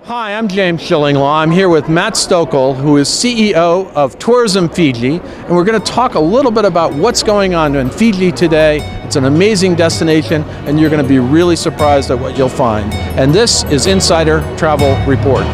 Hi, I'm James Shillinglaw. I'm here with Matt Stoeckel, who is CEO of Tourism Fiji, and we're going to talk a little bit about what's going on in Fiji today. It's an amazing destination, and you're going to be really surprised at what you'll find. And this is Insider Travel Report.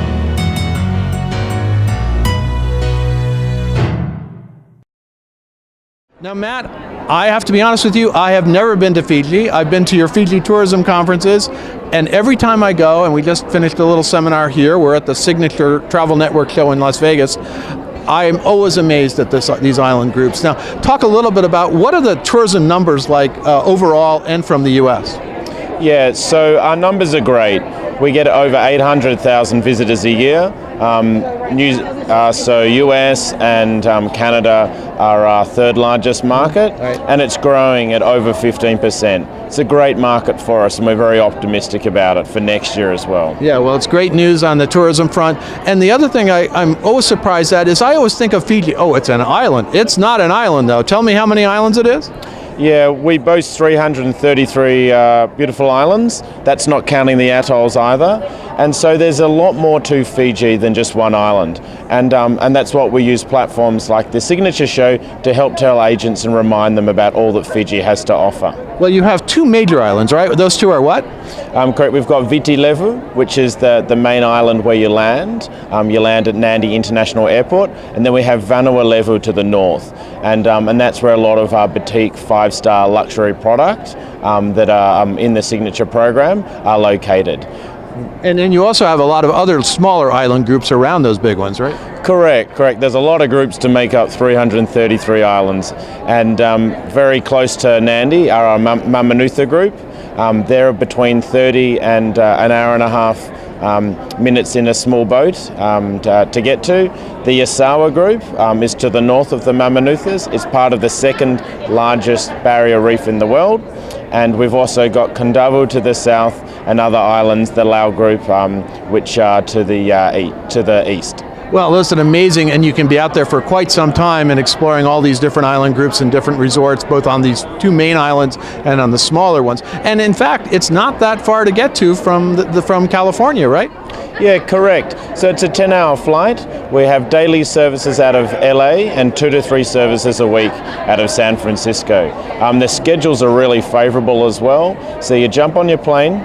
Now, Matt, I have to be honest with you, I have never been to Fiji. I've been to your Fiji tourism conferences, and every time I go, and we just finished a little seminar here, we're at the Signature Travel Network show in Las Vegas, I'm always amazed at these island groups. Now, talk a little bit about what are the tourism numbers like overall and from the U.S.? Yeah, so our numbers are great. We get over 800,000 visitors a year. So US and Canada are our third largest market, right, and it's growing at over 15%. It's a great market for us, and we're very optimistic about it for next year as well. Yeah, well, it's great news on the tourism front. And the other thing I'm always surprised at is I always think of Fiji, oh, it's an island. It's not an island, though. Tell me how many islands it is? Yeah, we boast 333 beautiful islands. That's not counting the atolls either. And so there's a lot more to Fiji than just one island. And that's what we use platforms like the Signature Show to help tell agents and remind them about all that Fiji has to offer. Well, you have two major islands, right? Those two are what? Correct. We've got Viti Levu, which is the main island where you land. You land at Nadi International Airport. And then we have Vanua Levu to the north. And that's where a lot of our boutique five-star luxury product that are in the Signature program are located. And then you also have a lot of other smaller island groups around those big ones, right? Correct. There's a lot of groups to make up 333 islands. And very close to Nadi are our Mamanutha group. They're between 30 and an hour and a half minutes in a small boat to get to. The Yasawa group is to the north of the Mamanuthas. It's part of the second largest barrier reef in the world. And we've also got Kondavu to the south and other islands, the Lau group, which are to the east. Well, listen, amazing, and you can be out there for quite some time and exploring all these different island groups and different resorts, both on these two main islands and on the smaller ones. And in fact, it's not that far to get to from California, right? Yeah, correct. So it's a 10-hour flight. We have daily services out of LA and 2 to 3 services a week out of San Francisco. The schedules are really favorable as well. So you jump on your plane,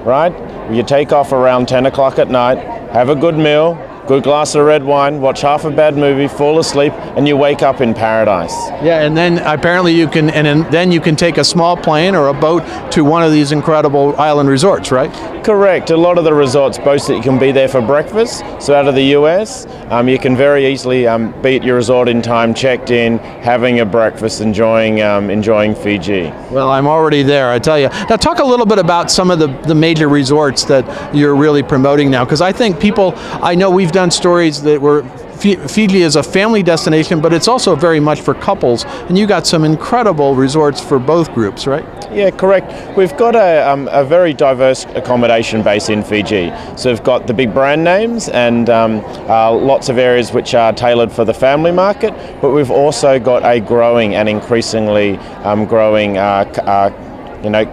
right? You take off around 10 o'clock at night, have a good meal, good glass of red wine, watch half a bad movie, fall asleep, and you wake up in paradise. Yeah, and then apparently you can take a small plane or a boat to one of these incredible island resorts, right? Correct. A lot of the resorts boast that you can be there for breakfast. So out of the US, you can very easily be at your resort in time, checked in, having a breakfast, enjoying Fiji. Well, I'm already there, I tell you. Now talk a little bit about some of the major resorts that you're really promoting now, because I think I know we've done stories that were Fiji is a family destination, but it's also very much for couples, and you got some incredible resorts for both groups, right? Yeah, correct. We've got a very diverse accommodation base in Fiji. So we've got the big brand names and lots of areas which are tailored for the family market, but we've also got a growing and increasingly growing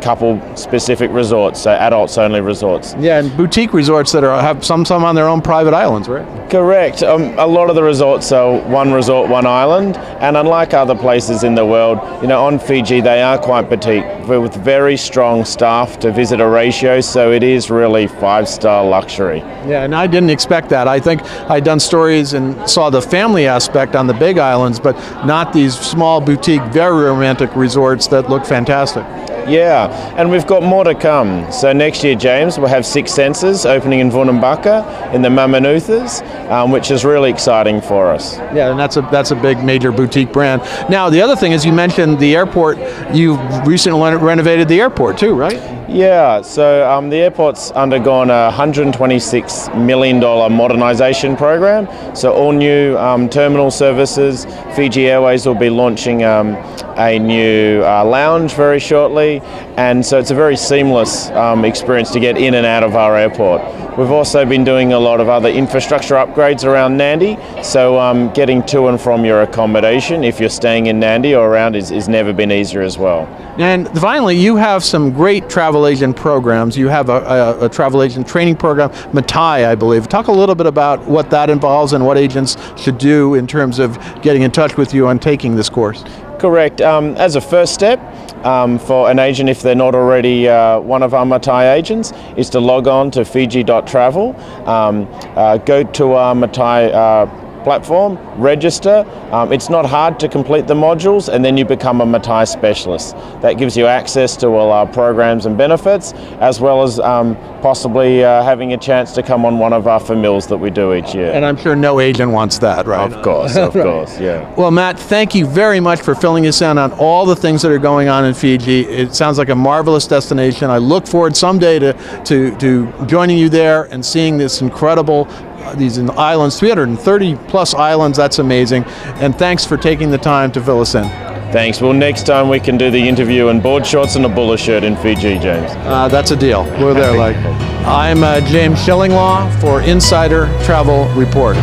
couple-specific resorts, so adults-only resorts. Yeah, and boutique resorts that have some on their own private islands, right? Correct. A lot of the resorts are one resort, one island, and unlike other places in the world, on Fiji they are quite boutique, with very strong staff to visitor ratio, so it is really five-star luxury. Yeah, and I didn't expect that. I think I'd done stories and saw the family aspect on the big islands, but not these small boutique, very romantic resorts that look fantastic. Yeah, and we've got more to come. So next year, James, we'll have 6 Senses opening in Vunumbaka in the Mamanuthas, which is really exciting for us. Yeah, and that's a big major boutique brand. Now, the other thing is you mentioned the airport. You recently renovated the airport too, right? Yeah, so the airport's undergone a $126 million modernisation program. So all new terminal services. Fiji Airways will be launching a new lounge very shortly, and so it's a very seamless experience to get in and out of our airport. We've also been doing a lot of other infrastructure upgrades around Nadi, so getting to and from your accommodation, if you're staying in Nadi or around, is never been easier as well. And finally, you have some great travel travel agent programs. You have a travel agent training program, Matai, I believe. Talk a little bit about what that involves and what agents should do in terms of getting in touch with you on taking this course. Correct. As a first step, for an agent, if they're not already one of our Matai agents, is to log on to fiji.travel, go to our Matai platform, register. It's not hard to complete the modules, and then you become a Matai specialist. That gives you access to all our programs and benefits, as well as possibly having a chance to come on one of our famils that we do each year. And I'm sure no agent wants that, right? Of course, of course, yeah. Well, Matt, thank you very much for filling us in on all the things that are going on in Fiji. It sounds like a marvelous destination. I look forward someday to joining you there and seeing this incredible these islands, 330 plus islands. That's amazing. And thanks for taking the time to fill us in. Thanks. Well, next time we can do the interview in board shorts and a bowler shirt in Fiji, James. That's a deal. We're there. I'm James Shillinglaw for Insider Travel Report.